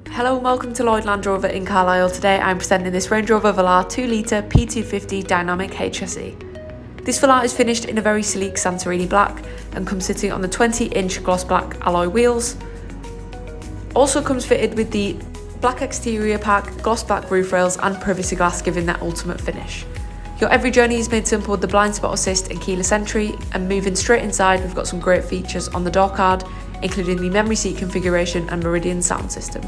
Hello and welcome to Lloyd Land Rover in Carlisle. Today I'm presenting this Range Rover Velar 2-litre P250 Dynamic HSE. This Velar is finished in a very sleek Santorini Black and comes sitting on the 20-inch gloss black alloy wheels. Also comes fitted with the black exterior pack, gloss black roof rails and privacy glass, giving that ultimate finish. Your every journey is made simple with the blind spot assist and keyless entry, and moving straight inside we've got some great features on the door card, including the memory seat configuration and Meridian sound system.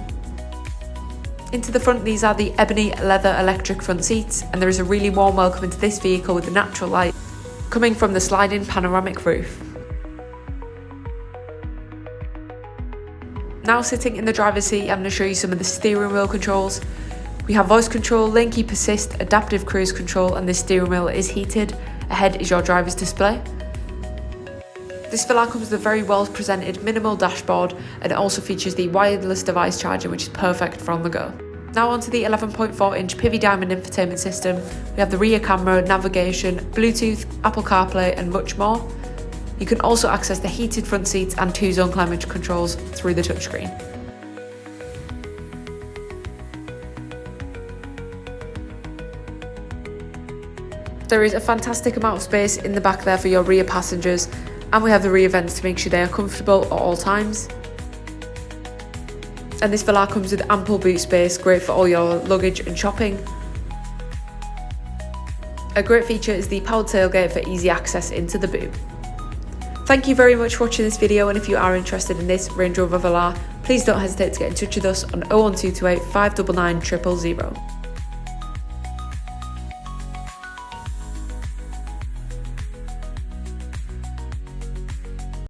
Into the front, these are the ebony leather electric front seats, and there is a really warm welcome into this vehicle with the natural light coming from the sliding panoramic roof. Now sitting in the driver's seat, I'm going to show you some of the steering wheel controls. We have voice control, lane keep assist, adaptive cruise control, and this steering wheel is heated. Ahead is your driver's display. This Velar comes with a very well presented minimal dashboard, and it also features the wireless device charger, which is perfect for on the go. Now onto the 11.4-inch PIVI Diamond infotainment system. We have the rear camera, navigation, Bluetooth, Apple CarPlay and much more. You can also access the heated front seats and 2-zone climate controls through the touchscreen. There is a fantastic amount of space in the back there for your rear passengers, and we have the rear vents to make sure they are comfortable at all times. And this Velar comes with ample boot space, great for all your luggage and shopping. A great feature is the powered tailgate for easy access into the boot. Thank you very much for watching this video, and if you are interested in this Range Rover Velar, please don't hesitate to get in touch with us on 01228 599 000.